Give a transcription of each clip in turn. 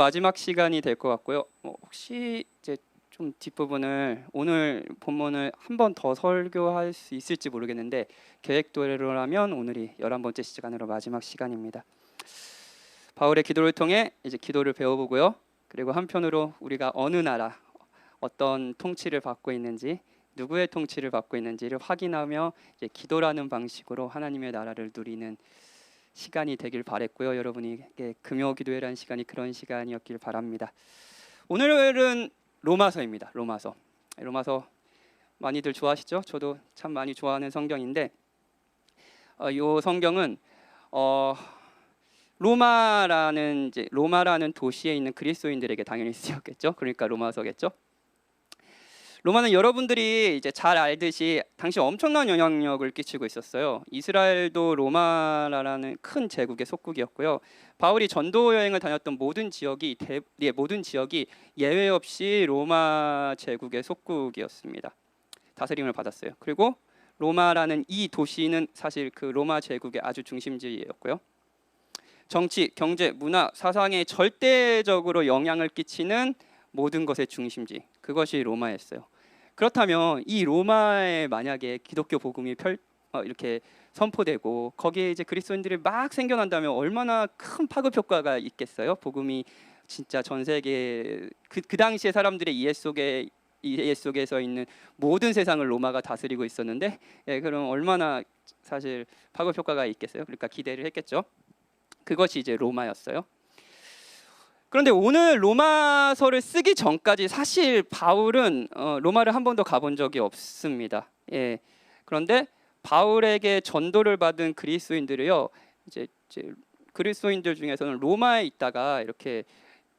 마지막 시간이 될 것 같고요. 혹시 이제 좀 뒷부분을 오늘 본문을 한 번 더 설교할 수 있을지 모르겠는데 계획대로라면 오늘이 11번째 시간으로 마지막 시간입니다. 바울의 기도를 통해 이제 기도를 배워보고요. 그리고 한편으로 우리가 어느 나라, 어떤 통치를 받고 있는지, 누구의 통치를 받고 있는지를 확인하며 이제 기도라는 방식으로 하나님의 나라를 누리는 시간이 되길 바랬고요. 여러분에게 금요 기도회라는 시간이 그런 시간이었길 바랍니다. 오늘은 로마서입니다. 로마서 많이들 좋아하시죠? 저도 참 많이 좋아하는 성경인데 이 성경은 로마라는 도시에 있는 그리스도인들에게 당연히 쓰였겠죠. 그러니까 로마서겠죠. 로마는 여러분들이 이제 잘 알듯이 당시 엄청난 영향력을 끼치고 있었어요. 이스라엘도 로마라는 큰 제국의 속국이었고요. 바울이 전도 여행을 다녔던 모든 지역이 예외 없이 로마 제국의 속국이었습니다. 다스림을 받았어요. 그리고 로마라는 이 도시는 사실 그 로마 제국의 아주 중심지였고요. 정치, 경제, 문화, 사상에 절대적으로 영향을 끼치는 모든 것의 중심지, 그것이 로마였어요. 그렇다면 이 로마에 만약에 기독교 복음이 이렇게 선포되고 거기에 이제 그리스도인들이 막 생겨난다면 얼마나 큰 파급 효과가 있겠어요? 복음이 진짜 전 세계 그 당시에 사람들의 이해 속에서 있는 모든 세상을 로마가 다스리고 있었는데, 그럼 얼마나 사실 파급 효과가 있겠어요? 그러니까 기대를 했겠죠. 그것이 이제 로마였어요. 그런데 오늘 로마서를 쓰기 전까지 사실 바울은 로마를 한 번도 가본 적이 없습니다. 그런데 바울에게 전도를 받은 그리스도인들이요, 이제 그리스도인들 중에서는 로마에 있다가 이렇게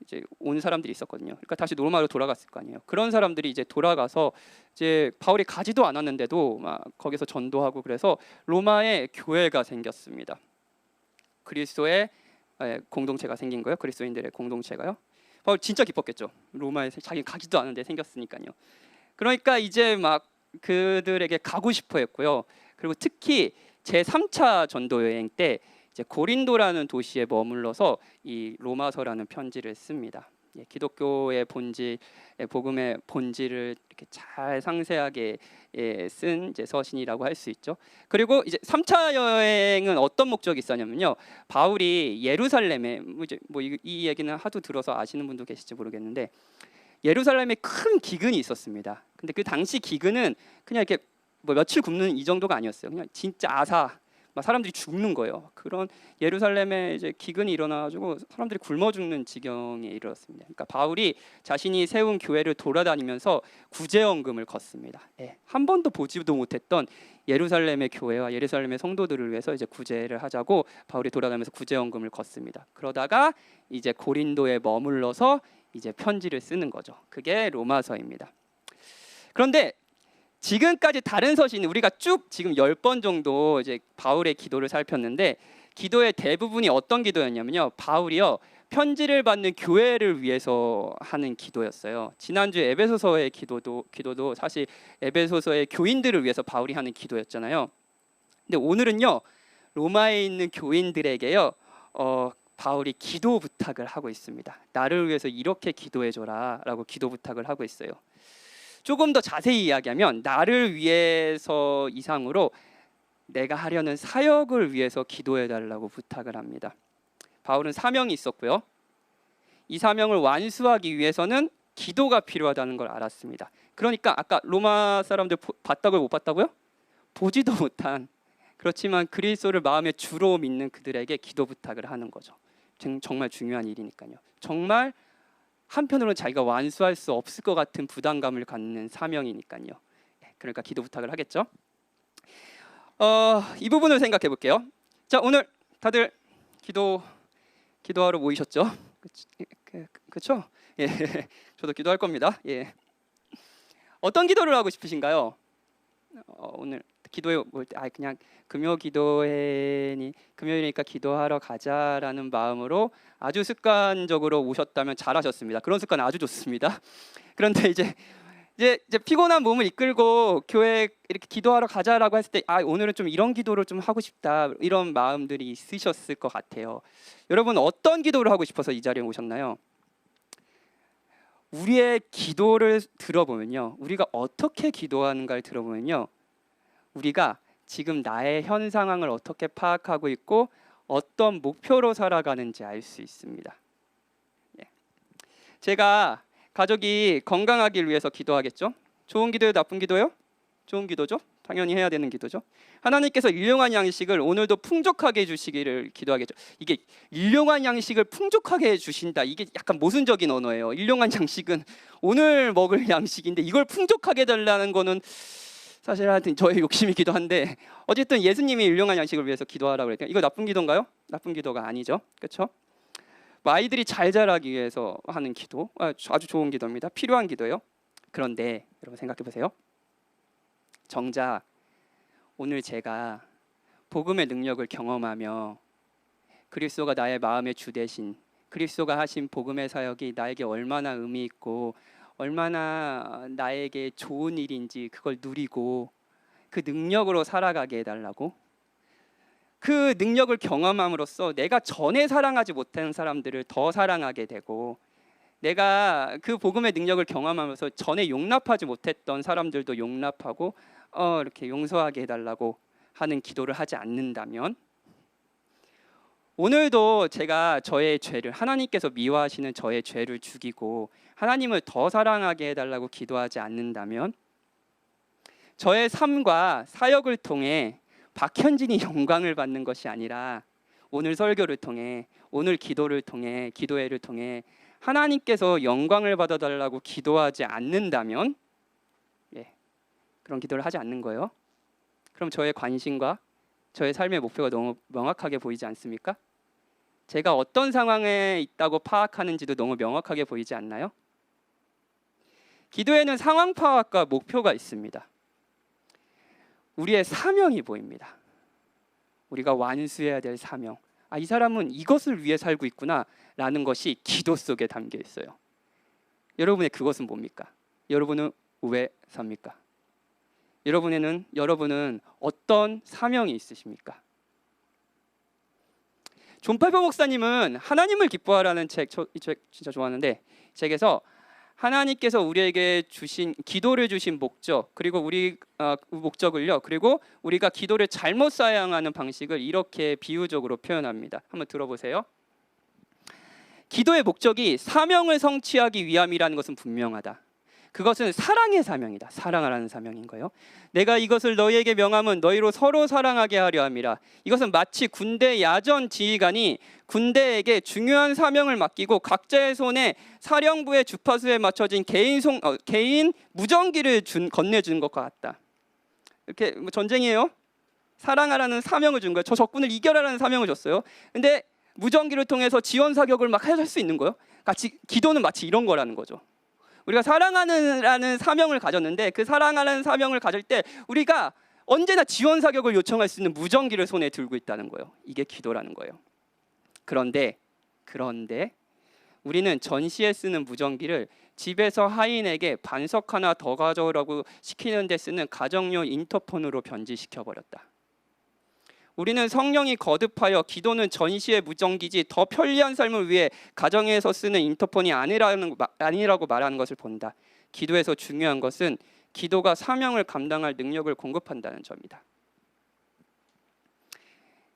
이제 온 사람들이 있었거든요. 그러니까 다시 로마로 돌아갔을 거 아니에요. 그런 사람들이 이제 돌아가서 이제 바울이 가지도 않았는데도 막 거기서 전도하고, 그래서 로마에 교회가 생겼습니다. 그리스도의 공동체가 생긴 거예요. 그리스도인들의 공동체가요. 바울 진짜 기뻤겠죠. 로마에 자기 가지도 않은데 생겼으니까요. 그러니까 이제 막 그들에게 가고 싶어 했고요. 그리고 특히 제3차 전도 여행 때 이제 고린도라는 도시에 머물러서 이 로마서라는 편지를 씁니다. 기독교의 본질, 복음의 본질을 이렇게 잘 상세하게 쓴 이제 서신이라고 할 수 있죠. 그리고 이제 3차 여행은 어떤 목적이 있었냐면요, 바울이 예루살렘에 이 얘기는 하도 들어서 아시는 분도 계실지 모르겠는데, 예루살렘에 큰 기근이 있었습니다. 근데 그 당시 기근은 그냥 이렇게 며칠 굶는 이 정도가 아니었어요. 그냥 진짜 막 사람들이 죽는 거예요. 그런 예루살렘에 이제 기근이 일어나가지고 사람들이 굶어 죽는 지경에 이르렀습니다. 그러니까 바울이 자신이 세운 교회를 돌아다니면서 구제헌금을 걷습니다. 한 번도 보지도 못했던 예루살렘의 교회와 예루살렘의 성도들을 위해서 이제 구제를 하자고 바울이 돌아다니면서 구제헌금을 걷습니다. 그러다가 이제 고린도에 머물러서 이제 편지를 쓰는 거죠. 그게 로마서입니다. 그런데 지금까지 다른 서신, 우리가 쭉 지금 10번 정도 이제 바울의 기도를 살폈는데, 기도의 대부분이 어떤 기도였냐면요, 바울이요 편지를 받는 교회를 위해서 하는 기도였어요. 지난주 에베소서의 기도도 사실 에베소서의 교인들을 위해서 바울이 하는 기도였잖아요. 근데 오늘은요 로마에 있는 교인들에게요 바울이 기도 부탁을 하고 있습니다. 나를 위해서 이렇게 기도해줘라라고 기도 부탁을 하고 있어요. 조금 더 자세히 이야기하면 나를 위해서 이상으로 내가 하려는 사역을 위해서 기도해달라고 부탁을 합니다. 바울은 사명이 있었고요. 이 사명을 완수하기 위해서는 기도가 필요하다는 걸 알았습니다. 그러니까 아까 로마 사람들 봤다고요? 못 봤다고요? 보지도 못한, 그렇지만 그리스도를 마음에 주로 믿는 그들에게 기도 부탁을 하는 거죠. 정말 중요한 일이니까요. 정말 한편으로는 자기가 완수할 수 없을 것 같은 부담감을 갖는 사명이니까요. 그러니까 기도 부탁을 하겠죠. 이 부분을 생각해 볼게요. 자, 오늘 다들 기도하러 모이셨죠? 그렇죠? 예, 저도 기도할 겁니다. 어떤 기도를 하고 싶으신가요? 오늘 기도에 올 때 그냥 금요일이니까 기도하러 가자라는 마음으로 아주 습관적으로 오셨다면 잘하셨습니다. 그런 습관 아주 좋습니다. 그런데 이제 피곤한 몸을 이끌고 교회 이렇게 기도하러 가자라고 했을 때 오늘은 좀 이런 기도를 좀 하고 싶다, 이런 마음들이 있으셨을 것 같아요. 여러분 어떤 기도를 하고 싶어서 이 자리에 오셨나요? 우리의 기도를 들어보면요, 우리가 어떻게 기도하는가를 들어보면요, 우리가 지금 나의 현 상황을 어떻게 파악하고 있고 어떤 목표로 살아가는지 알 수 있습니다. 예. 제가 가족이 건강하길 위해서 기도하겠죠? 좋은 기도예요, 나쁜 기도예요? 좋은 기도죠. 당연히 해야 되는 기도죠. 하나님께서 일용할 양식을 오늘도 풍족하게 해주시기를 기도하겠죠. 이게 일용할 양식을 풍족하게 해주신다, 이게 약간 모순적인 언어예요. 일용할 양식은 오늘 먹을 양식인데 이걸 풍족하게 해달라는 거는 사실 하여튼 저의 욕심이기도 한데, 어쨌든 예수님이 일용할 양식을 위해서 기도하라고 그랬대요. 이거 나쁜 기도인가요? 나쁜 기도가 아니죠. 그렇죠? 아이들이 잘 자라기 위해서 하는 기도, 아주 좋은 기도입니다. 필요한 기도예요. 그런데 여러분 생각해 보세요. 정작 오늘 제가 복음의 능력을 경험하며 그리스도가 나의 마음의 주 되신, 그리스도가 하신 복음의 사역이 나에게 얼마나 의미 있고 얼마나 나에게 좋은 일인지 그걸 누리고 그 능력으로 살아가게 해달라고, 그 능력을 경험함으로써 내가 전에 사랑하지 못한 사람들을 더 사랑하게 되고, 내가 그 복음의 능력을 경험하면서 전에 용납하지 못했던 사람들도 용납하고 이렇게 용서하게 해달라고 하는 기도를 하지 않는다면, 오늘도 제가 저의 죄를, 하나님께서 미워하시는 저의 죄를 죽이고 하나님을 더 사랑하게 해달라고 기도하지 않는다면, 저의 삶과 사역을 통해 박현진이 영광을 받는 것이 아니라 오늘 설교를 통해, 오늘 기도를 통해, 기도회를 통해 하나님께서 영광을 받아달라고 기도하지 않는다면, 그런 기도를 하지 않는 거예요. 그럼 저의 관심과 저의 삶의 목표가 너무 명확하게 보이지 않습니까? 제가 어떤 상황에 있다고 파악하는지도 너무 명확하게 보이지 않나요? 기도에는 상황 파악과 목표가 있습니다. 우리의 사명이 보입니다. 우리가 완수해야 될 사명. 이 사람은 이것을 위해 살고 있구나 라는 것이 기도 속에 담겨 있어요. 여러분의 그것은 뭡니까? 여러분은 왜 삽니까? 여러분은 어떤 사명이 있으십니까? 존 팔버 목사님은 하나님을 기뻐하라는 책, 이 책 진짜 좋아하는데, 책에서 하나님께서 우리에게 주신 기도를 주신 목적, 그리고 우리 목적을요, 그리고 우리가 기도를 잘못 사용하는 방식을 이렇게 비유적으로 표현합니다. 한번 들어보세요. 기도의 목적이 사명을 성취하기 위함이라는 것은 분명하다. 그것은 사랑의 사명이다. 사랑하라는 사명인 거예요. 내가 이것을 너희에게 명함은 너희로 서로 사랑하게 하려 함이라. 이것은 마치 군대 야전 지휘관이 군대에게 중요한 사명을 맡기고 각자의 손에 사령부의 주파수에 맞춰진 개인 무전기를 건네준 것과 같다. 이렇게 전쟁이에요. 사랑하라는 사명을 준 거예요. 저 적군을 이겨라라는 사명을 줬어요. 근데 무전기를 통해서 지원 사격을 막 할 수 있는 거예요. 같이 기도는 마치 이런 거라는 거죠. 우리가 사랑하는 사명을 가졌는데, 그 사랑하는 사명을 가질 때 우리가 언제나 지원 사격을 요청할 수 있는 무전기를 손에 들고 있다는 거예요. 이게 기도라는 거예요. 그런데 우리는 전시에 쓰는 무전기를 집에서 하인에게 반석 하나 더 가져오라고 시키는 데 쓰는 가정용 인터폰으로 변질시켜 버렸다. 우리는 성령이 거듭하여 기도는 전시의 무전기지 더 편리한 삶을 위해 가정에서 쓰는 인터폰이 아니라고 말하는 것을 본다. 기도에서 중요한 것은 기도가 사명을 감당할 능력을 공급한다는 점이다.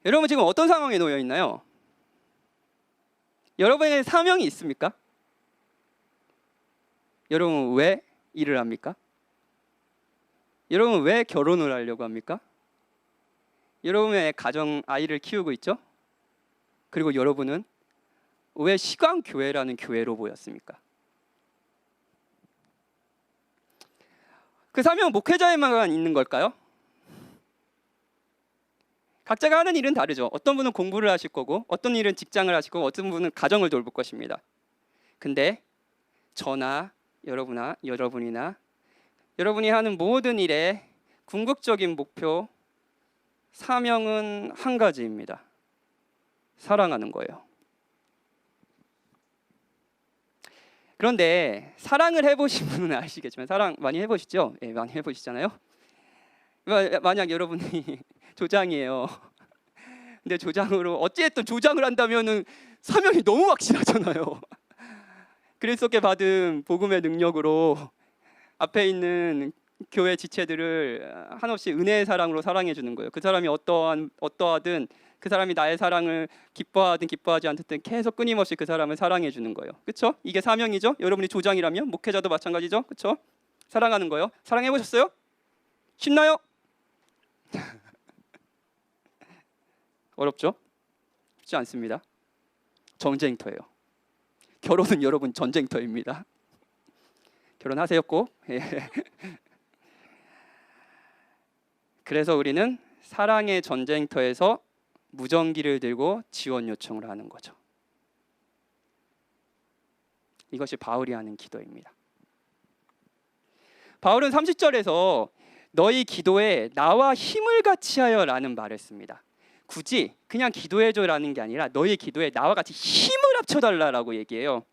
여러분 지금 어떤 상황에 놓여 있나요? 여러분의 사명이 있습니까? 여러분 왜 일을 합니까? 여러분 왜 결혼을 하려고 합니까? 여러분의 가정 아이를 키우고 있죠? 그리고 여러분은 왜 시간교회라는 교회로 모였습니까? 그 사명은 목회자에만 있는 걸까요? 각자가 하는 일은 다르죠. 어떤 분은 공부를 하실 거고, 어떤 일은 직장을 하실 거고, 어떤 분은 가정을 돌볼 것입니다. 근데 저나 여러분이나 여러분이 하는 모든 일의 궁극적인 목표, 사명은 한 가지입니다. 사랑하는 거예요. 그런데 사랑을 해보신 분은 아시겠지만, 사랑 많이 해보시죠? 예, 많이 해보시잖아요. 만약 여러분이 조장이에요. 근데 조장으로 어찌됐든 조장을 한다면은 사명이 너무 확실하잖아요. 그리스도께 받은 복음의 능력으로 앞에 있는 교회 지체들을 한없이 은혜의 사랑으로 사랑해 주는 거예요. 그 사람이 어떠하든 그 사람이 나의 사랑을 기뻐하든 기뻐하지 않든 계속 끊임없이 그 사람을 사랑해 주는 거예요. 그렇죠? 이게 사명이죠. 여러분이 조장이라면 목회자도 마찬가지죠. 그렇죠? 사랑하는 거예요. 사랑해 보셨어요? 쉽나요? 어렵죠? 쉽지 않습니다. 전쟁터예요. 결혼은 여러분 전쟁터입니다. 결혼하세요 꼭. 그래서 우리는 사랑의 전쟁터에서 무전기를 들고 지원 요청을 하는 거죠. 이것이 바울이 하는 기도입니다. 바울은 30절에서 너희 기도에 나와 힘을 같이 하여 라는 말을 씁니다. 굳이 그냥 기도해줘라는 게 아니라 너희 기도에 나와 같이 힘을 합쳐달라고 얘기해요.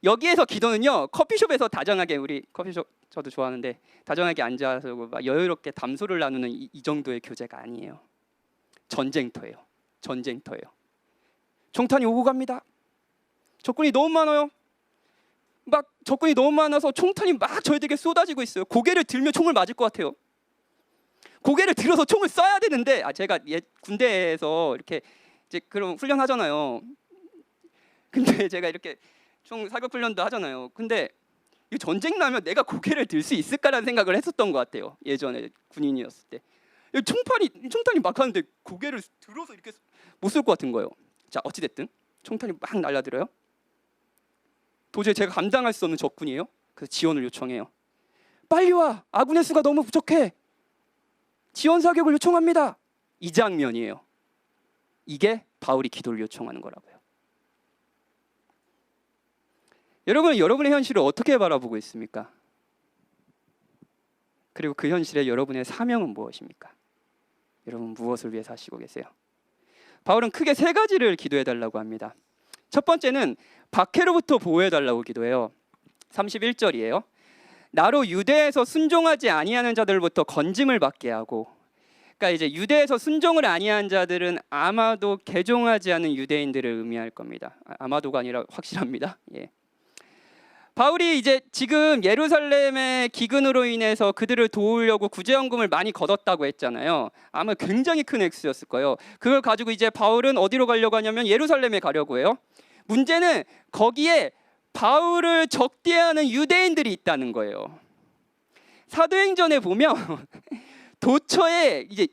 여기에서 기도는요, 커피숍에서 다정하게, 우리 커피숍 저도 좋아하는데 다정하게 앉아서 막 여유롭게 담소를 나누는 이 정도의 교제가 아니에요. 전쟁터예요. 전쟁터예요. 총탄이 오고 갑니다. 적군이 너무 많아요. 막 적군이 너무 많아서 총탄이 막 저희들에게 쏟아지고 있어요. 고개를 들면 총을 맞을 것 같아요. 고개를 들어서 총을 쏴야 되는데, 제가 군대에서 이렇게 이제 그런 훈련하잖아요. 근데 제가 이렇게 총 사격 훈련도 하잖아요. 근데 이 전쟁 나면 내가 고개를 들 수 있을까라는 생각을 했었던 것 같아요. 예전에 군인이었을 때. 총탄이 막 하는데 고개를 들어서 이렇게 못 쏠 것 같은 거예요. 자, 어찌 됐든 총탄이 막 날라들어요. 도저히 제가 감당할 수 없는 적군이에요. 그래서 지원을 요청해요. 빨리 와. 아군의 수가 너무 부족해. 지원 사격을 요청합니다. 이 장면이에요. 이게 바울이 기도를 요청하는 거라고요. 여러분은 여러분의 현실을 어떻게 바라보고 있습니까? 그리고 그 현실에 여러분의 사명은 무엇입니까? 여러분 무엇을 위해 사시고 계세요? 바울은 크게 세 가지를 기도해달라고 합니다. 첫 번째는 박해로부터 보호해달라고 기도해요. 31절이에요. 나로 유대에서 순종하지 아니하는 자들로부터 건짐을 받게 하고, 그러니까 이제 유대에서 순종을 아니한 자들은 아마도 개종하지 않은 유대인들을 의미할 겁니다. 아마도가 아니라 확실합니다. 예. 바울이 이제 지금 예루살렘의 기근으로 인해서 그들을 도우려고 구제연금을 많이 걷었다고 했잖아요. 아마 굉장히 큰 액수였을 거예요. 그걸 가지고 이제 바울은 어디로 가려고 하냐면 예루살렘에 가려고 해요. 문제는 거기에 바울을 적대하는 유대인들이 있다는 거예요. 사도행전에 보면 도처에 이제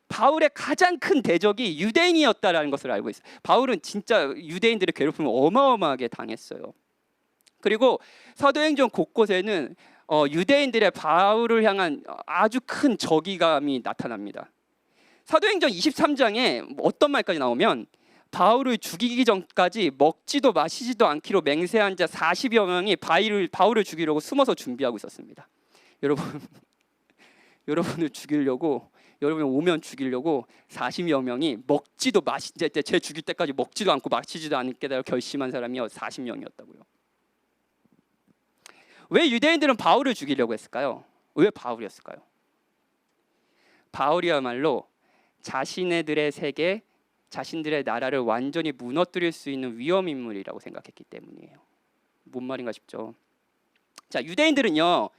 바울의 가장 큰 대적이 유대인이었다라는 것을 알고 있어요. 바울은 진짜 유대인들의 괴롭힘을 어마어마하게 당했어요. 그리고 사도행전 곳곳에는 유대인들의 바울을 향한 아주 큰 적의감이 나타납니다. 사도행전 23장에 어떤 말까지 나오면 바울을 죽이기 전까지 먹지도 마시지도 않기로 맹세한 자 40여 명이 바울을 죽이려고 숨어서 준비하고 있었습니다. 여러분을 죽이려고, 여러분이 오면 죽이려고 40여 명이 먹지도 마시지, 제 죽일 때까지 먹지도 않고 마시지도 않겠다고 결심한 사람이 40명이었다고요. 왜 유대인들은 바울을 죽이려고 했을까요? 왜 바울이었을까요? 바울이야말로 자신들의 세계, 자신들의 나라를 완전히 무너뜨릴 수 있는 위험 인물이라고 생각했기 때문이에요. 뭔 말인가 싶죠. 자, 유대인들은요,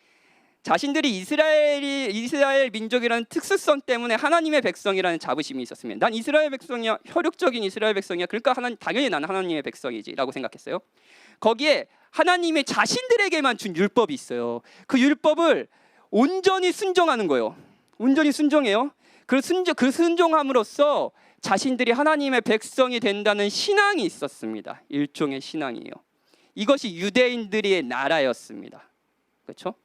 자신들이 이스라엘 민족이라는 특수성 때문에 하나님의 백성이라는 자부심이 있었으면, 난 이스라엘 백성이야, 혈육적인 이스라엘 백성이야, 그러니까 당연히 나는 하나님의 백성이지라고 생각했어요. 거기에 하나님의 자신들에게만 준 율법이 있어요. 그 율법을 온전히 순종하는 거예요. 온전히 순종해요. 그 순종함으로써 자신들이 하나님의 백성이 된다는 신앙이 있었습니다. 일종의 신앙이에요. 이것이 유대인들의 나라였습니다. 그렇죠?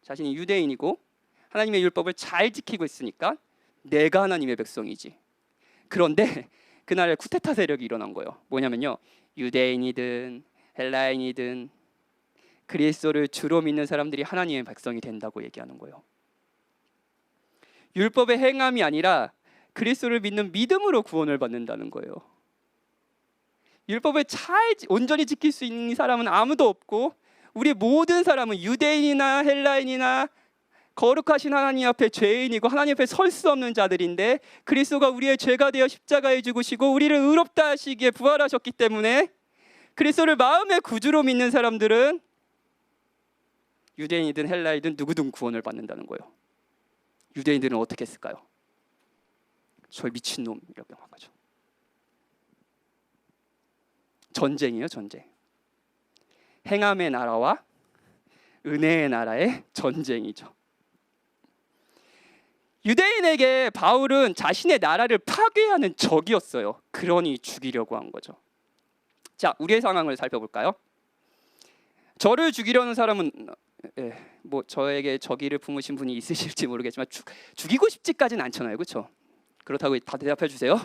자신이 유대인이고 하나님의 율법을 잘 지키고 있으니까 내가 하나님의 백성이지. 그런데 그날에 쿠데타 세력이 일어난 거예요. 뭐냐면요, 유대인이든 헬라인이든 그리스도를 주로 믿는 사람들이 하나님의 백성이 된다고 얘기하는 거예요. 율법의 행함이 아니라 그리스도를 믿는 믿음으로 구원을 받는다는 거예요. 율법을 잘 온전히 지킬 수 있는 사람은 아무도 없고, 우리 모든 사람은 유대인이나 헬라인이나 거룩하신 하나님 앞에 죄인이고 하나님 앞에 설 수 없는 자들인데, 그리스도가 우리의 죄가 되어 십자가에 죽으시고 우리를 의롭다 하시기에 부활하셨기 때문에 그리스도를 마음의 구주로 믿는 사람들은 유대인이든 헬라이든 누구든 구원을 받는다는 거예요. 유대인들은 어떻게 했을까요? 저 미친놈이라고 한 거죠. 전쟁이에요, 전쟁. 행함의 나라와 은혜의 나라의 전쟁이죠. 유대인에게 바울은 자신의 나라를 파괴하는 적이었어요. 그러니 죽이려고 한 거죠. 자, 우리의 상황을 살펴볼까요? 저를 죽이려는 사람은 뭐 저에게 적의를 품으신 분이 있으실지 모르겠지만 죽이고 싶지까지는 않잖아요, 그렇죠? 그렇다고 다 대답해 주세요.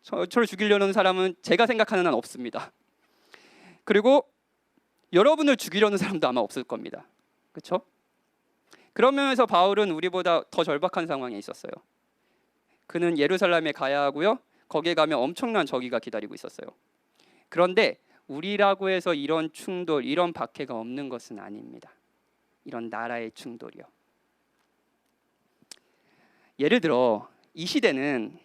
저를 죽이려는 사람은 제가 생각하는 한 없습니다. 그리고 여러분을 죽이려는 사람도 아마 없을 겁니다. 그렇죠? 그런 면에서 바울은 우리보다 더 절박한 상황에 있었어요. 그는 예루살렘에 가야 하고요. 거기에 가면 엄청난 적이가 기다리고 있었어요. 그런데 우리라고 해서 이런 충돌, 이런 박해가 없는 것은 아닙니다. 이런 나라의 충돌이요. 예를 들어 이 시대는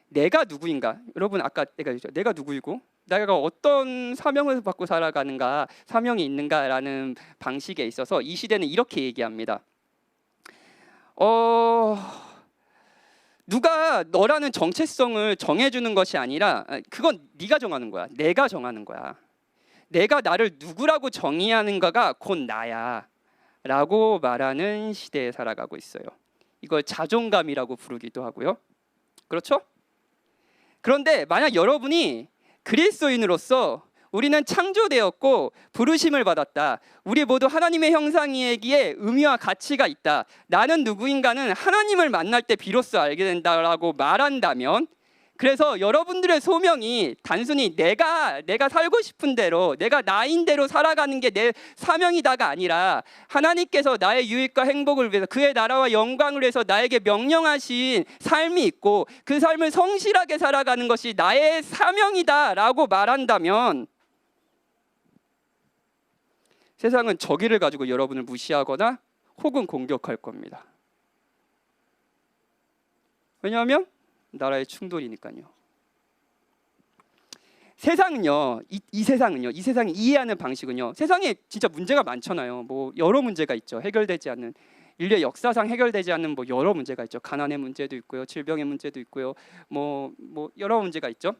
내가 누구인가? 여러분 아까 내가 누구이고 내가 어떤 사명을 받고 살아가는가, 사명이 있는가라는 방식에 있어서 이 시대는 이렇게 얘기합니다. 누가 너라는 정체성을 정해주는 것이 아니라 그건 네가 정하는 거야. 내가 정하는 거야. 내가 나를 누구라고 정의하는가가 곧 나야 라고 말하는 시대에 살아가고 있어요. 이걸 자존감이라고 부르기도 하고요. 그렇죠? 그런데 만약 여러분이 그리스도인으로서 우리는 창조되었고 부르심을 받았다. 우리 모두 하나님의 형상이기에 의미와 가치가 있다. 나는 누구인가는 하나님을 만날 때 비로소 알게 된다라고 말한다면, 그래서 여러분들의 소명이 단순히 내가 살고 싶은 대로 내가 나인 대로 살아가는 게 내 사명이다가 아니라 하나님께서 나의 유익과 행복을 위해서 그의 나라와 영광을 위해서 나에게 명령하신 삶이 있고 그 삶을 성실하게 살아가는 것이 나의 사명이다라고 말한다면 세상은 저기를 가지고 여러분을 무시하거나 혹은 공격할 겁니다. 왜냐하면 나라의 충돌이니까요. 세상은요, 이 세상이 이해하는 방식은요. 세상에 진짜 문제가 많잖아요. 뭐 여러 문제가 있죠. 해결되지 않는, 인류의 역사상 해결되지 않는 뭐 여러 문제가 있죠. 가난의 문제도 있고요, 질병의 문제도 있고요, 뭐 여러 문제가 있죠.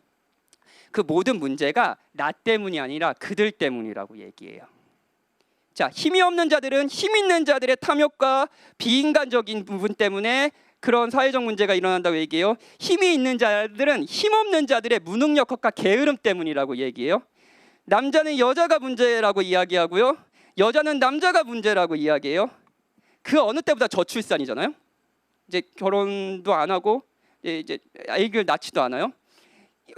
그 모든 문제가 나 때문이 아니라 그들 때문이라고 얘기해요. 자, 힘이 없는 자들은 힘 있는 자들의 탐욕과 비인간적인 부분 때문에 그런 사회적 문제가 일어난다고 얘기해요. 힘이 있는 자들은 힘 없는 자들의 무능력과 게으름 때문이라고 얘기해요. 남자는 여자가 문제라고 이야기하고요, 여자는 남자가 문제라고 이야기해요. 그 어느 때보다 저출산이잖아요. 이제 결혼도 안 하고 이제 아이를 낳지도 않아요.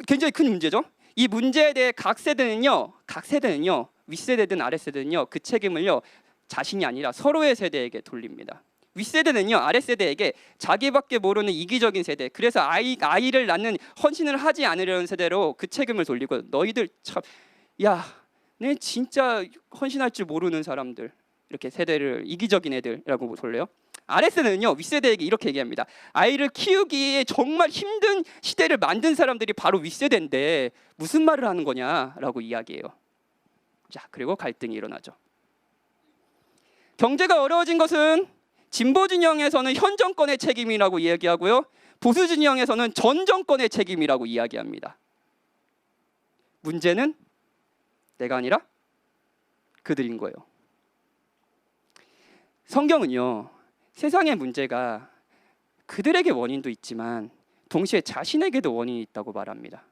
굉장히 큰 문제죠. 이 문제에 대해 각 세대는요, 윗세대든 아랫세대는요, 그 책임을요 자신이 아니라 서로의 세대에게 돌립니다. 윗세대는요 아랫세대에게 자기밖에 모르는 이기적인 세대, 그래서 아이를 낳는 헌신을 하지 않으려는 세대로 그 책임을 돌리고, 너희들 참, 내 진짜 헌신할 줄 모르는 사람들, 이렇게 세대를 이기적인 애들이라고 돌려요. 아랫세대는요 윗세대에게 이렇게 얘기합니다. 아이를 키우기에 정말 힘든 시대를 만든 사람들이 바로 윗세대인데 무슨 말을 하는 거냐라고 이야기해요. 자, 그리고 갈등이 일어나죠. 경제가 어려워진 것은 진보 진영에서는 현 정권의 책임이라고 이야기하고요, 보수 진영에서는 전 정권의 책임이라고 이야기합니다. 문제는 내가 아니라 그들인 거예요. 성경은요, 세상의 문제가 그들에게 원인도 있지만 동시에 자신에게도 원인이 있다고 말합니다.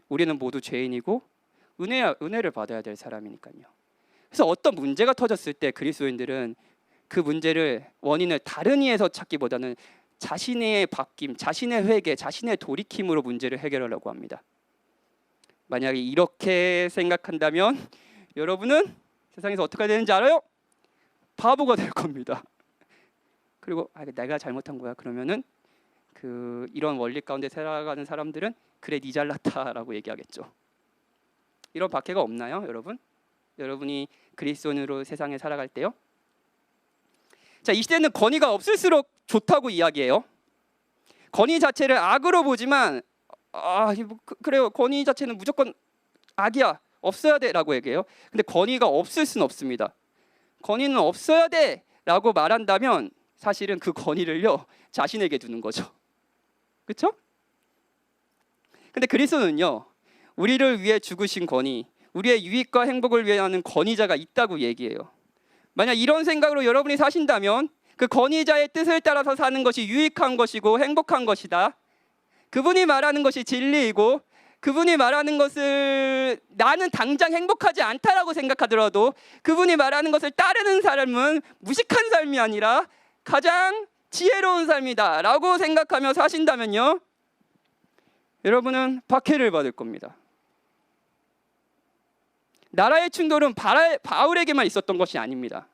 우리는 모두 죄인이고 은혜를 받아야 될 사람이니까요. 그래서 어떤 문제가 터졌을 때 그리스도인들은 그 문제를, 원인을 다른 이에서 찾기보다는 자신의 바뀜, 자신의 회개, 자신의 돌이킴으로 문제를 해결하려고 합니다. 만약에 이렇게 생각한다면 여러분은 세상에서 어떻게 되는지 알아요? 바보가 될 겁니다. 그리고 내가 잘못한 거야 그러면은 이런 원리 가운데 살아가는 사람들은 그래 니 잘났다라고 얘기하겠죠. 이런 박해가 없나요, 여러분? 여러분이 그리스도인으로 세상에 살아갈 때요? 자, 이 시대는 권위가 없을수록 좋다고 이야기해요. 권위 자체를 악으로 보지만 그래요. 권위 자체는 무조건 악이야. 없어야 돼라고 얘기해요. 근데 권위가 없을 수는 없습니다. 권위는 없어야 돼라고 말한다면 사실은 그 권위를요 자신에게 두는 거죠. 그렇죠? 근데 그리스도는요 우리를 위해 죽으신 권위, 우리의 유익과 행복을 위하는 권위자가 있다고 얘기해요. 만약 이런 생각으로 여러분이 사신다면 그 권위자의 뜻을 따라서 사는 것이 유익한 것이고 행복한 것이다. 그분이 말하는 것이 진리이고 그분이 말하는 것을 나는 당장 행복하지 않다라고 생각하더라도 그분이 말하는 것을 따르는 삶은 무식한 삶이 아니라 가장 지혜로운 삶이다 라고 생각하며 사신다면요 여러분은 박해를 받을 겁니다. 나라의 충돌은 바울에게만 있었던 것이 아닙니다.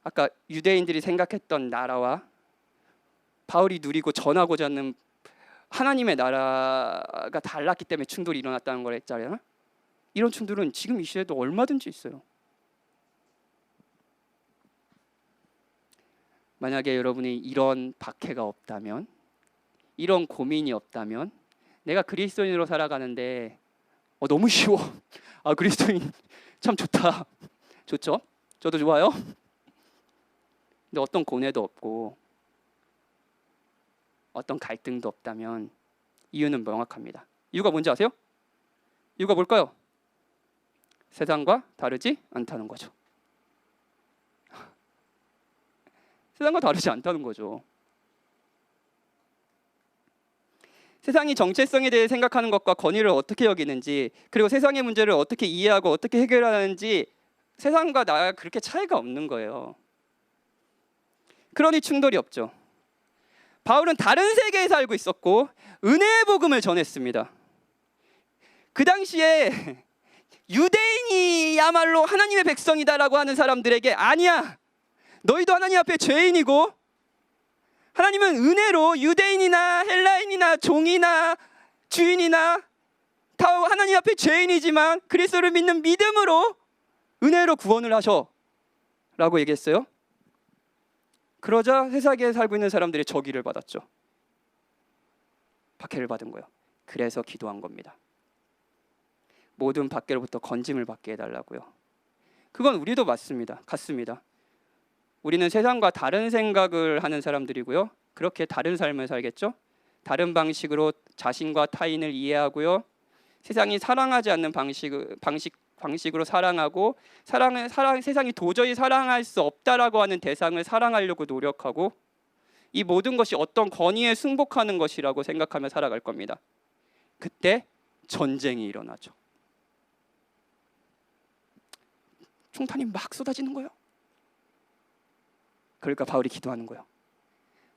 아까 유대인들이 생각했던 나라와 바울이 누리고 전하고자 하는 하나님의 나라가 달랐기 때문에 충돌이 일어났다는 걸 했잖아요. 이런 충돌은 지금 이 시대에도 얼마든지 있어요. 만약에 여러분이 이런 박해가 없다면, 이런 고민이 없다면, 내가 그리스도인으로 살아가는데 너무 쉬워. 그리스도인 참 좋다. 좋죠? 저도 좋아요. 근데 어떤 고뇌도 없고 어떤 갈등도 없다면 이유는 명확합니다. 이유가 뭔지 아세요? 이유가 뭘까요? 세상과 다르지 않다는 거죠. 세상과 다르지 않다는 거죠. 세상이 정체성에 대해 생각하는 것과 권위를 어떻게 여기는지, 그리고 세상의 문제를 어떻게 이해하고 어떻게 해결하는지 세상과 나가 그렇게 차이가 없는 거예요. 그러니 충돌이 없죠. 바울은 다른 세계에 살고 있었고 은혜의 복음을 전했습니다. 그 당시에 유대인이야말로 하나님의 백성이다라고 하는 사람들에게 아니야, 너희도 하나님 앞에 죄인이고 하나님은 은혜로 유대인이나 헬라인이나 종이나 주인이나 다 하나님 앞에 죄인이지만 그리스도를 믿는 믿음으로 은혜로 구원을 하셔 라고 얘기했어요. 그러자 세상에 살고 있는 사람들이 저기를 받았죠. 박해를 받은 거예요. 그래서 기도한 겁니다. 모든 박해로부터 건짐을 받게 해달라고요. 그건 우리도 같습니다. 우리는 세상과 다른 생각을 하는 사람들이고요. 그렇게 다른 삶을 살겠죠. 다른 방식으로 자신과 타인을 이해하고요. 세상이 사랑하지 않는 방식으로 사랑하고 세상이 도저히 사랑할 수 없다라고 하는 대상을 사랑하려고 노력하고 이 모든 것이 어떤 권위에 승복하는 것이라고 생각하며 살아갈 겁니다. 그때 전쟁이 일어나죠. 총탄이 막 쏟아지는 거예요. 그러니까 바울이 기도하는 거예요.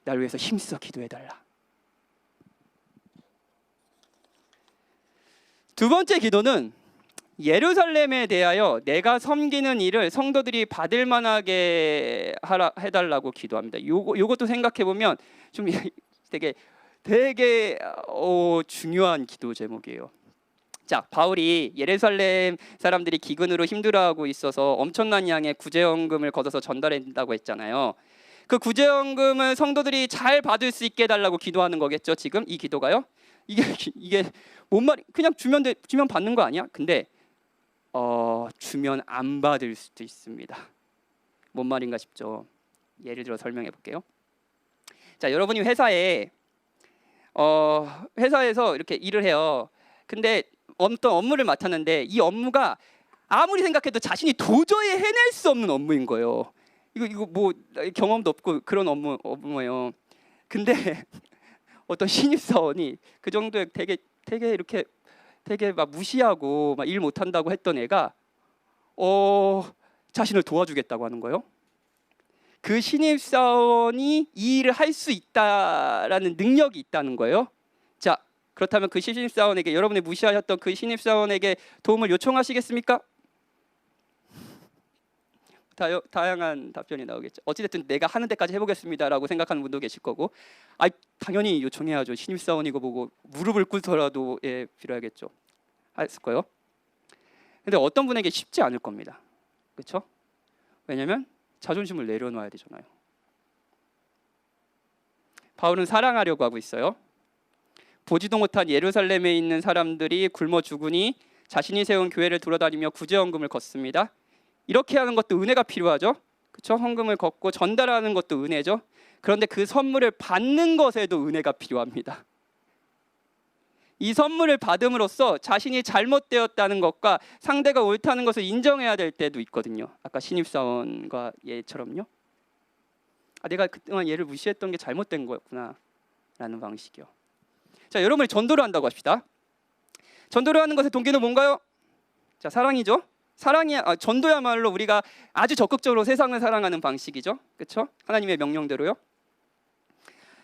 날 위해서 힘써 기도해달라. 두 번째 기도는 예루살렘에 대하여 내가 섬기는 일을 성도들이 받을 만하게 해달라고 기도합니다. 요것도 생각해 보면 좀 되게 중요한 기도 제목이에요. 자, 바울이 예루살렘 사람들이 기근으로 힘들어하고 있어서 엄청난 양의 구제연금을 걷어서 전달한다고 했잖아요. 그 구제연금을 성도들이 잘 받을 수 있게 해달라고 기도하는 거겠죠. 지금 이 기도가요. 이게 뭔 말이? 그냥 주면 받는 거 아니야? 근데 주면 안 받을 수도 있습니다. 뭔 말인가 싶죠. 예를 들어 설명해 볼게요. 자, 여러분이 회사에서 이렇게 일을 해요. 근데 어떤 업무를 맡았는데 이 업무가 아무리 생각해도 자신이 도저히 해낼 수 없는 업무인 거예요. 이거 뭐 경험도 없고 그런 업무예요. 근데 어떤 신입사원이 그 정도에 되게 이렇게 되게 막 무시하고 막 일 못한다고 했던 애가 자신을 도와주겠다고 하는 거예요. 그 신입사원이 이 일을 할 수 있다라는 능력이 있다는 거예요. 자, 그렇다면 그 신입사원에게, 여러분이 무시하셨던 그 신입사원에게 도움을 요청하시겠습니까? 다양한 답변이 나오겠죠. 어찌됐든 내가 하는 데까지 해보겠습니다라고 생각하는 분도 계실 거고, 당연히 요청해야죠. 신입사원이고 뭐고 무릎을 꿇더라도 필요하겠죠. 했을 거예요. 근데 어떤 분에게 쉽지 않을 겁니다. 그렇죠? 왜냐하면 자존심을 내려놔야 되잖아요. 바울은 사랑하려고 하고 있어요. 보지도 못한 예루살렘에 있는 사람들이 굶어 죽으니 자신이 세운 교회를 돌아다니며 구제헌금을 걷습니다. 이렇게 하는 것도 은혜가 필요하죠. 그렇죠? 헌금을 걷고 전달하는 것도 은혜죠. 그런데 그 선물을 받는 것에도 은혜가 필요합니다. 이 선물을 받음으로써 자신이 잘못되었다는 것과 상대가 옳다는 것을 인정해야 될 때도 있거든요. 아까 신입사원과 얘처럼요. 내가 그동안 얘를 무시했던 게 잘못된 거였구나 라는 방식이요. 자, 여러분이 전도를 한다고 합시다. 전도를 하는 것의 동기는 뭔가요? 자, 사랑이죠. 전도야말로 우리가 아주 적극적으로 세상을 사랑하는 방식이죠. 그렇죠? 하나님의 명령대로요.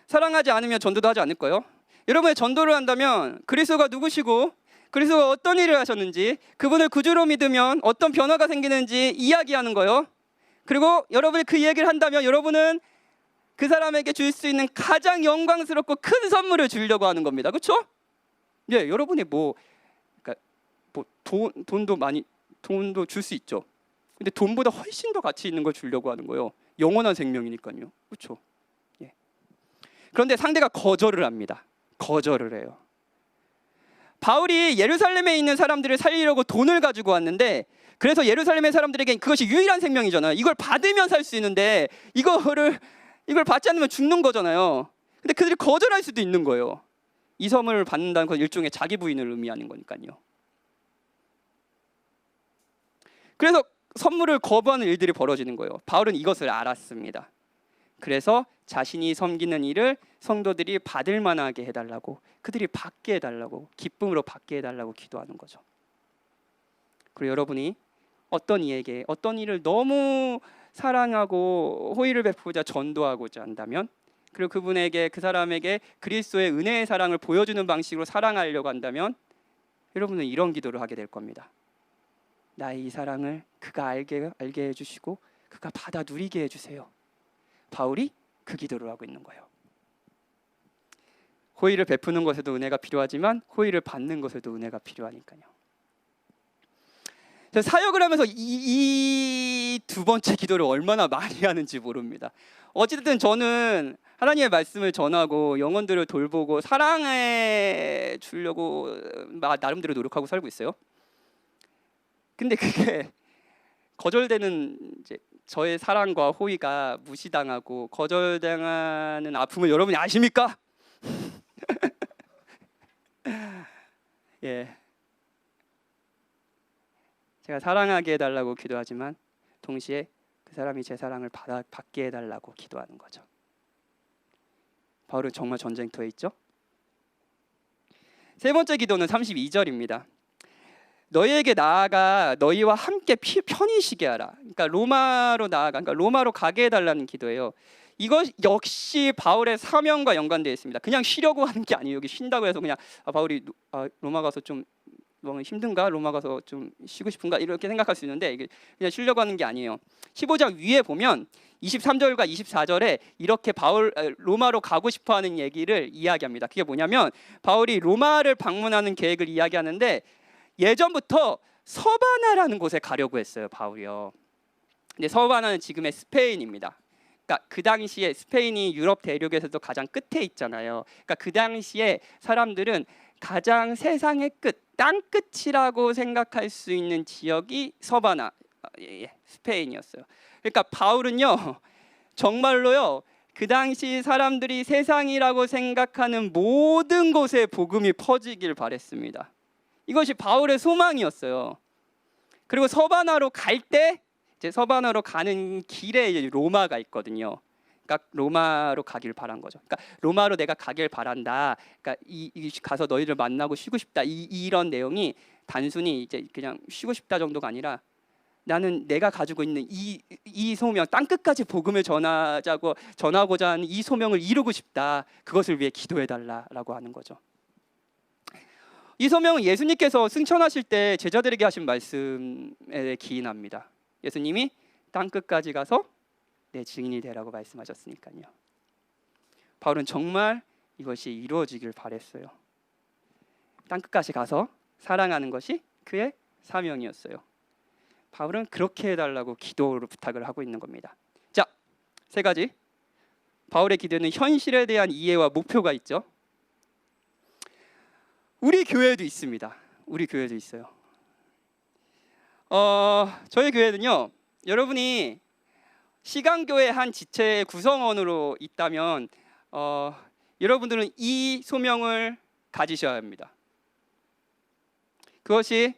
사랑하지 않으면 전도도 하지 않을 거예요. 여러분이 전도를 한다면 그리스도가 누구시고 그리스도가 어떤 일을 하셨는지, 그분을 구주로 믿으면 어떤 변화가 생기는지 이야기하는 거예요. 그리고 여러분이 그 얘기를 한다면 여러분은 그 사람에게 줄 수 있는 가장 영광스럽고 큰 선물을 주려고 하는 겁니다. 그렇죠? 예, 여러분이 돈도 줄 수 있죠. 근데 돈보다 훨씬 더 가치 있는 걸 주려고 하는 거예요. 영원한 생명이니까요. 그렇죠? 예. 그런데 상대가 거절을 합니다. 거절을 해요. 바울이 예루살렘에 있는 사람들을 살리려고 돈을 가지고 왔는데, 그래서 예루살렘의 사람들에게 그것이 유일한 생명이잖아요. 이걸 받으면 살 수 있는데 이걸 받지 않으면 죽는 거잖아요. 근데 그들이 거절할 수도 있는 거예요. 이 선물을 받는다는 건 일종의 자기 부인을 의미하는 거니까요. 그래서 선물을 거부하는 일들이 벌어지는 거예요. 바울은 이것을 알았습니다. 그래서 자신이 섬기는 일을 성도들이 받을 만하게 해달라고, 그들이 받게 해달라고, 기쁨으로 받게 해달라고 기도하는 거죠. 그리고 여러분이 어떤 이에게 어떤 일을 너무 사랑하고 호의를 베푸자 전도하고자 한다면, 그리고 그 사람에게 그리스도의 은혜의 사랑을 보여주는 방식으로 사랑하려고 한다면, 여러분은 이런 기도를 하게 될 겁니다. 나의 이 사랑을 그가 알게 해주시고 그가 받아 누리게 해주세요. 바울이 그 기도를 하고 있는 거예요. 호의를 베푸는 것에도 은혜가 필요하지만 호의를 받는 것에도 은혜가 필요하니까요. 사역을 하면서 이 두 번째 기도를 얼마나 많이 하는지 모릅니다. 어쨌든 저는 하나님의 말씀을 전하고 영혼들을 돌보고 사랑해 주려고 나름대로 노력하고 살고 있어요. 근데 그게 거절되는 저의 사랑과 호의가 무시당하고 거절당하는 아픔을 여러분이 아십니까? 예. 제가 사랑하게 해달라고 기도하지만 동시에 그 사람이 제 사랑을 받게 해달라고 기도하는 거죠. 바울은 정말 전쟁터에 있죠. 세 번째 기도는 32절입니다. 너희에게 나아가 너희와 함께 편히 쉬게 하라. 그러니까 로마로 가게 해달라는 기도예요. 이것 역시 바울의 사명과 연관되어 있습니다. 그냥 쉬려고 하는 게 아니에요. 여기 쉰다고 해서 그냥 바울이 로마 가서 좀 너무 힘든가? 로마 가서 좀 쉬고 싶은가? 이렇게 생각할 수 있는데 이게 그냥 쉬려고 하는 게 아니에요. 15장 위에 보면 23절과 24절에 이렇게 로마로 가고 싶어하는 얘기를 이야기합니다. 그게 뭐냐면 바울이 로마를 방문하는 계획을 이야기하는데 예전부터 서바나라는 곳에 가려고 했어요, 바울이요. 근데 서바나는 지금의 스페인입니다. 그러니까 그 당시에 스페인이 유럽 대륙에서도 가장 끝에 있잖아요. 그러니까 그 당시에 사람들은 가장 세상의 끝, 땅 끝이라고 생각할 수 있는 지역이 서바나, 스페인이었어요. 그러니까 바울은요, 정말로요, 그 당시 사람들이 세상이라고 생각하는 모든 곳에 복음이 퍼지길 바랬습니다. 이것이 바울의 소망이었어요. 그리고 서바나로 갈 때, 이제 서바나로 가는 길에 로마가 있거든요. 그러니까 로마로 가길 바란 거죠. 그러니까 로마로 내가 가길 바란다. 그러니까 가서 너희를 만나고 쉬고 싶다. 이런 내용이 단순히 이제 그냥 쉬고 싶다 정도가 아니라 나는 내가 가지고 있는 이 소명, 땅 끝까지 복음을 전하고자 하는 이 소명을 이루고 싶다. 그것을 위해 기도해 달라라고 하는 거죠. 이 소명은 예수님께서 승천하실 때 제자들에게 하신 말씀에 기인합니다. 예수님이 땅 끝까지 가서 내 증인이 되라고 말씀하셨으니까요. 바울은 정말 이것이 이루어지길 바랬어요. 땅 끝까지 가서 사랑하는 것이 그의 사명이었어요. 바울은 그렇게 해달라고 기도로 부탁을 하고 있는 겁니다. 자, 세 가지. 바울의 기도는 현실에 대한 이해와 목표가 있죠. 우리 교회도 있습니다. 우리 교회도 있어요. 저희 교회는요, 여러분이 시강교회 한 지체의 구성원으로 있다면 여러분들은 이 소명을 가지셔야 합니다. 그것이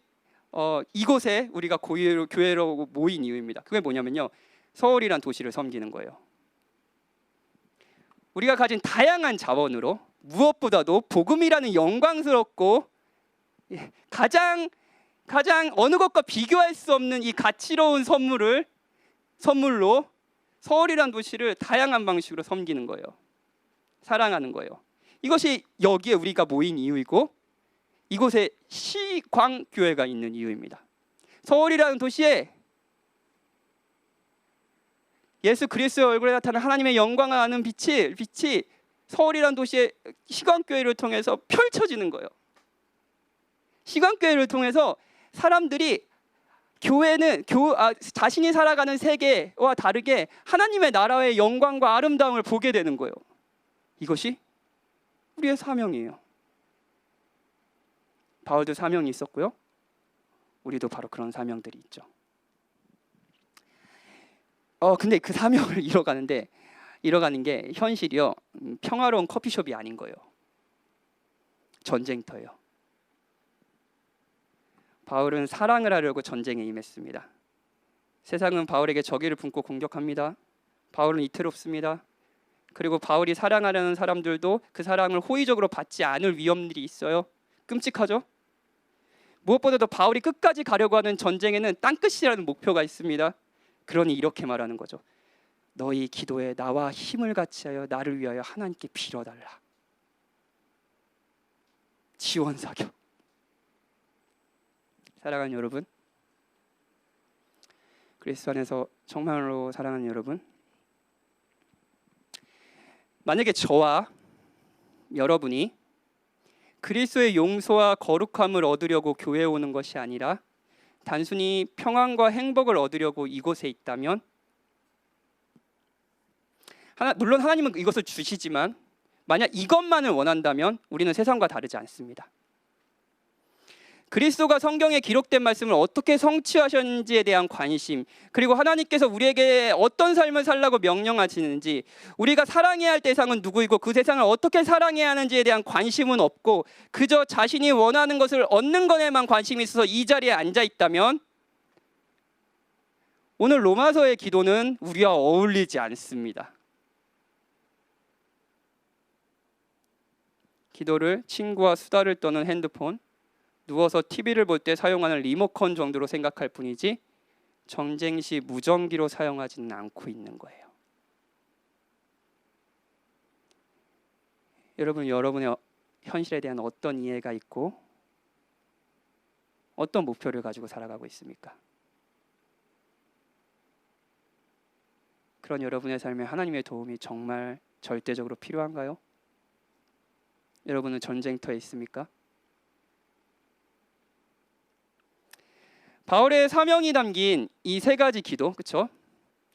이곳에 우리가 교회로 모인 이유입니다. 그게 뭐냐면요, 서울이란 도시를 섬기는 거예요. 우리가 가진 다양한 자원으로 무엇보다도 복음이라는 영광스럽고 가장 어느 것과 비교할 수 없는 이 가치로운 선물로 서울이란 도시를 다양한 방식으로 섬기는 거예요. 사랑하는 거예요. 이것이 여기에 우리가 모인 이유이고 이곳에 시광교회가 있는 이유입니다. 서울이라는 도시에 예수 그리스도의 얼굴에 나타나는 하나님의 영광을 아는 빛이 서울이라는 도시의 시광교회를 통해서 펼쳐지는 거예요. 시광교회를 통해서 사람들이 자신이 살아가는 세계와 다르게 하나님의 나라의 영광과 아름다움을 보게 되는 거예요. 이것이 우리의 사명이에요. 바울도 사명이 있었고요. 우리도 바로 그런 사명들이 있죠. 근데 그 사명을 이뤄가는 게 현실이요, 평화로운 커피숍이 아닌 거예요. 전쟁터예요. 바울은 사랑을 하려고 전쟁에 임했습니다. 세상은 바울에게 적의를 품고 공격합니다. 바울은 이태롭습니다. 그리고 바울이 사랑하려는 사람들도 그 사랑을 호의적으로 받지 않을 위험들이 있어요. 끔찍하죠? 무엇보다도 바울이 끝까지 가려고 하는 전쟁에는 땅끝이라는 목표가 있습니다. 그러니 이렇게 말하는 거죠. 너희 기도에 나와 힘을 같이하여 나를 위하여 하나님께 빌어달라. 지원사격. 사랑하는 여러분, 그리스도 안에서 정말로 사랑하는 여러분, 만약에 저와 여러분이 그리스도의 용서와 거룩함을 얻으려고 교회에 오는 것이 아니라 단순히 평안과 행복을 얻으려고 이곳에 있다면, 물론 하나님은 이것을 주시지만 만약 이것만을 원한다면 우리는 세상과 다르지 않습니다. 그리스도가 성경에 기록된 말씀을 어떻게 성취하셨는지에 대한 관심, 그리고 하나님께서 우리에게 어떤 삶을 살라고 명령하시는지, 우리가 사랑해야 할 대상은 누구이고 그 세상을 어떻게 사랑해야 하는지에 대한 관심은 없고 그저 자신이 원하는 것을 얻는 것에만 관심이 있어서 이 자리에 앉아 있다면 오늘 로마서의 기도는 우리와 어울리지 않습니다. 기도를 친구와 수다를 떠는 핸드폰, 누워서 TV를 볼 때 사용하는 리모컨 정도로 생각할 뿐이지 전쟁 시 무전기로 사용하지는 않고 있는 거예요. 여러분의 현실에 대한 어떤 이해가 있고 어떤 목표를 가지고 살아가고 있습니까? 그런 여러분의 삶에 하나님의 도움이 정말 절대적으로 필요한가요? 여러분은 전쟁터에 있습니까? 바울의 사명이 담긴 이 세 가지 기도, 그렇죠?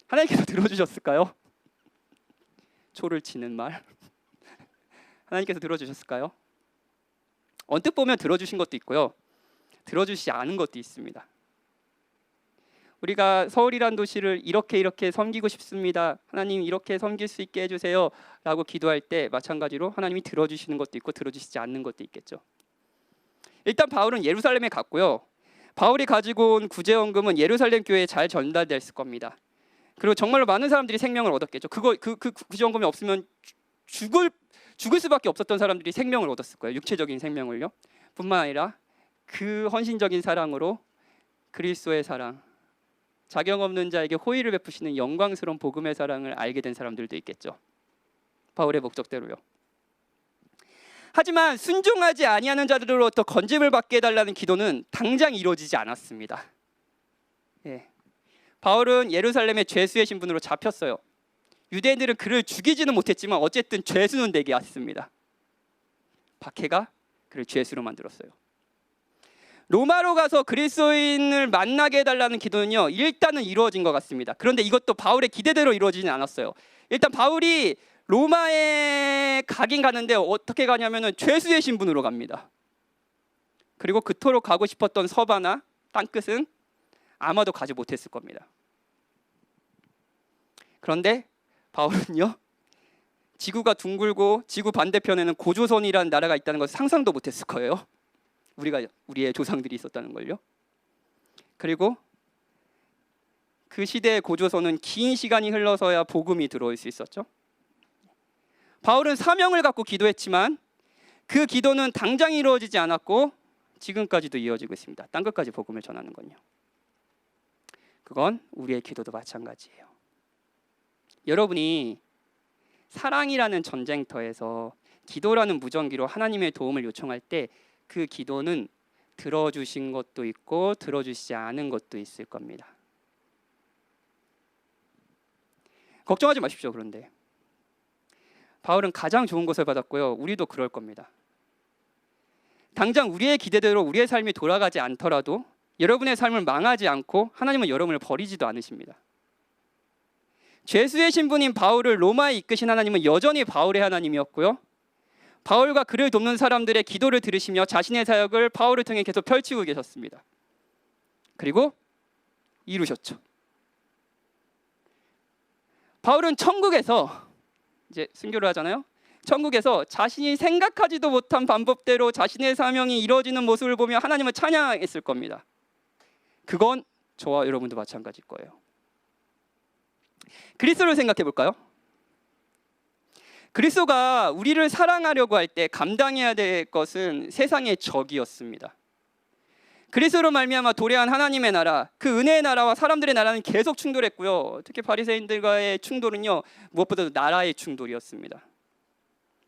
하나님께서 들어주셨을까요? 초를 치는 말. 하나님께서 들어주셨을까요? 언뜻 보면 들어주신 것도 있고요, 들어주시지 않은 것도 있습니다. 우리가 서울이란 도시를 이렇게 섬기고 싶습니다, 하나님 이렇게 섬길 수 있게 해주세요 라고 기도할 때 마찬가지로 하나님이 들어주시는 것도 있고 들어주시지 않는 것도 있겠죠. 일단 바울은 예루살렘에 갔고요, 바울이 가지고 온 구제원금은 예루살렘 교회에 잘 전달됐을 겁니다. 그리고 정말로 많은 사람들이 생명을 얻었겠죠. 그 구제원금이 없으면 죽을 수밖에 없었던 사람들이 생명을 얻었을 거예요. 육체적인 생명을요. 뿐만 아니라 그 헌신적인 사랑으로 그리스도의 사랑, 자격 없는 자에게 호의를 베푸시는 영광스러운 복음의 사랑을 알게 된 사람들도 있겠죠. 바울의 목적대로요. 하지만 순종하지 아니하는 자들로부터 건짐을 받게 해달라는 기도는 당장 이루어지지 않았습니다. 바울은 예루살렘의 죄수의 신분으로 잡혔어요. 유대인들은 그를 죽이지는 못했지만 어쨌든 죄수는 되게 했습니다. 박해가 그를 죄수로 만들었어요. 로마로 가서 그리스도인을 만나게 해달라는 기도는요, 일단은 이루어진 것 같습니다. 그런데 이것도 바울의 기대대로 이루어지진 않았어요. 일단 바울이 로마에 가긴 가는데 어떻게 가냐면은 죄수의 신분으로 갑니다. 그리고 그토록 가고 싶었던 서바나 땅끝은 아마도 가지 못했을 겁니다. 그런데 바울은요, 지구가 둥글고 지구 반대편에는 고조선이라는 나라가 있다는 것을 상상도 못했을 거예요. 우리의 조상들이 있었다는 걸요. 그리고 그 시대의 고조선은 긴 시간이 흘러서야 복음이 들어올 수 있었죠. 바울은 사명을 갖고 기도했지만 그 기도는 당장 이루어지지 않았고 지금까지도 이어지고 있습니다. 땅 끝까지 복음을 전하는 건요. 그건 우리의 기도도 마찬가지예요. 여러분이 사랑이라는 전쟁터에서 기도라는 무전기로 하나님의 도움을 요청할 때 그 기도는 들어주신 것도 있고 들어주시지 않은 것도 있을 겁니다. 걱정하지 마십시오. 그런데 바울은 가장 좋은 것을 받았고요. 우리도 그럴 겁니다. 당장 우리의 기대대로 우리의 삶이 돌아가지 않더라도 여러분의 삶을 망하지 않고 하나님은 여러분을 버리지도 않으십니다. 죄수의 신분인 바울을 로마에 이끄신 하나님은 여전히 바울의 하나님이었고요. 바울과 그를 돕는 사람들의 기도를 들으시며 자신의 사역을 바울을 통해 계속 펼치고 계셨습니다. 그리고 이루셨죠. 바울은 천국에서 이제 순교를 하잖아요. 천국에서 자신이 생각하지도 못한 방법대로 자신의 사명이 이루어지는 모습을 보며 하나님을 찬양했을 겁니다. 그건 저와 여러분도 마찬가지일 거예요. 그리스도를 생각해 볼까요? 그리스도가 우리를 사랑하려고 할 때 감당해야 될 것은 세상의 적이었습니다. 그리스도로 말미암아 도래한 하나님의 나라, 그 은혜의 나라와 사람들의 나라는 계속 충돌했고요. 특히 바리새인들과의 충돌은요, 무엇보다도 나라의 충돌이었습니다.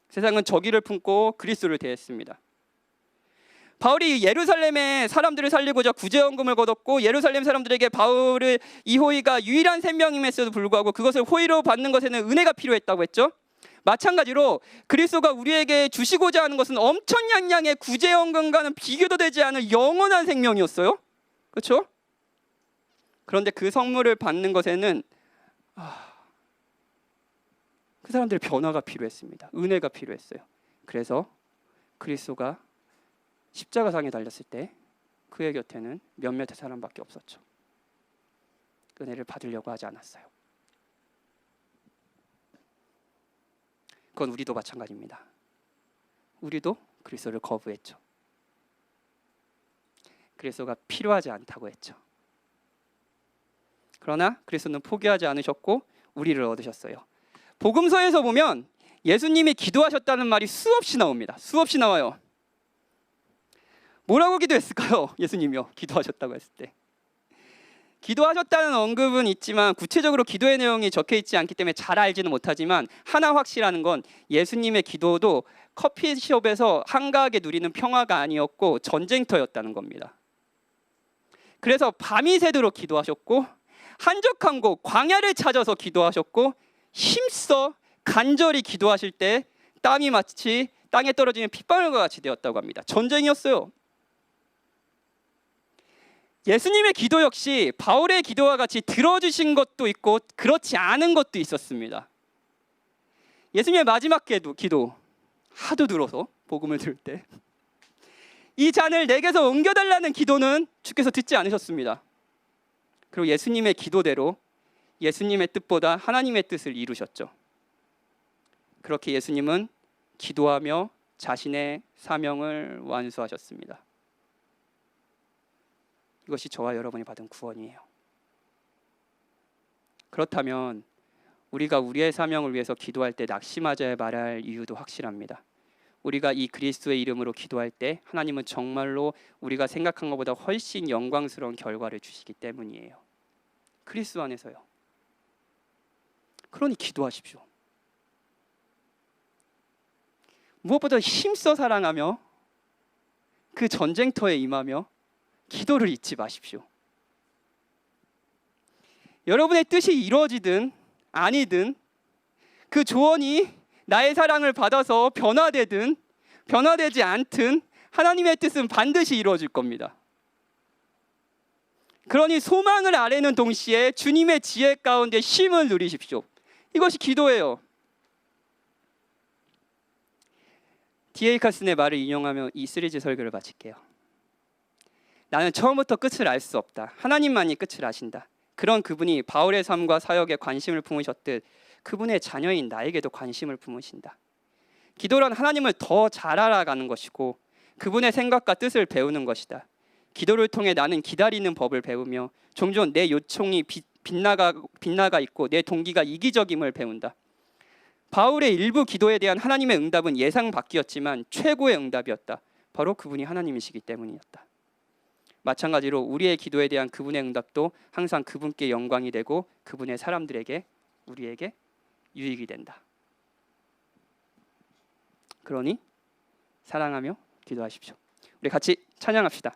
세상은 적의를 품고 그리스도를 대했습니다. 바울이 예루살렘의 사람들을 살리고자 구제헌금을 거뒀고 예루살렘 사람들에게 바울의 이 호의가 유일한 생명임에도 불구하고 그것을 호의로 받는 것에는 은혜가 필요했다고 했죠. 마찬가지로 그리스도가 우리에게 주시고자 하는 것은 엄청량의 구제헌금과는 비교도 되지 않은 영원한 생명이었어요. 그렇죠? 그런데 그 선물을 받는 것에는 그 사람들의 변화가 필요했습니다. 은혜가 필요했어요. 그래서 그리스도가 십자가상에 달렸을 때 그의 곁에는 몇몇의 사람밖에 없었죠. 은혜를 받으려고 하지 않았어요. 그건 우리도 마찬가지입니다. 우리도 그리스도를 거부했죠. 그리스도가 필요하지 않다고 했죠. 그러나 그리스도는 포기하지 않으셨고 우리를 얻으셨어요. 복음서에서 보면 예수님이 기도하셨다는 말이 수없이 나옵니다. 수없이 나와요. 뭐라고 기도했을까요? 예수님이요. 기도하셨다고 했을 때. 기도하셨다는 언급은 있지만 구체적으로 기도의 내용이 적혀 있지 않기 때문에 잘 알지는 못하지만 하나 확실한 건 예수님의 기도도 커피숍에서 한가하게 누리는 평화가 아니었고 전쟁터였다는 겁니다. 그래서 밤이 새도록 기도하셨고 한적한 곳 광야를 찾아서 기도하셨고 힘써 간절히 기도하실 때 땀이 마치 땅에 떨어지는 핏방울과 같이 되었다고 합니다. 전쟁이었어요. 예수님의 기도 역시 바울의 기도와 같이 들어주신 것도 있고 그렇지 않은 것도 있었습니다. 예수님의 마지막 기도 하도 들어서 복음을 들을 때 이 잔을 내게서 옮겨달라는 기도는 주께서 듣지 않으셨습니다. 그리고 예수님의 기도대로 예수님의 뜻보다 하나님의 뜻을 이루셨죠. 그렇게 예수님은 기도하며 자신의 사명을 완수하셨습니다. 이것이 저와 여러분이 받은 구원이에요. 그렇다면 우리가 우리의 사명을 위해서 기도할 때 낙심하지 말아야 할 이유도 확실합니다. 우리가 이 그리스도의 이름으로 기도할 때 하나님은 정말로 우리가 생각한 것보다 훨씬 영광스러운 결과를 주시기 때문이에요. 그리스도 안에서요. 그러니 기도하십시오. 무엇보다 힘써 사랑하며 그 전쟁터에 임하며 기도를 잊지 마십시오. 여러분의 뜻이 이루어지든 아니든 그 조언이 나의 사랑을 받아서 변화되든 변화되지 않든 하나님의 뜻은 반드시 이루어질 겁니다. 그러니 소망을 아뢰는 동시에 주님의 지혜 가운데 쉼을 누리십시오. 이것이 기도예요. D.A. 칼슨의 말을 인용하며 이 시리즈 설교를 마칠게요. 나는 처음부터 끝을 알 수 없다. 하나님만이 끝을 아신다. 그런 그분이 바울의 삶과 사역에 관심을 품으셨듯 그분의 자녀인 나에게도 관심을 품으신다. 기도란 하나님을 더 잘 알아가는 것이고 그분의 생각과 뜻을 배우는 것이다. 기도를 통해 나는 기다리는 법을 배우며 종종 내 요청이 빗나가 있고 내 동기가 이기적임을 배운다. 바울의 일부 기도에 대한 하나님의 응답은 예상 밖이었지만 최고의 응답이었다. 바로 그분이 하나님이시기 때문이었다. 마찬가지로 우리의 기도에 대한 그분의 응답도 항상 그분께 영광이 되고 그분의 사람들에게 우리에게 유익이 된다. 그러니 사랑하며 기도하십시오. 우리 같이 찬양합시다.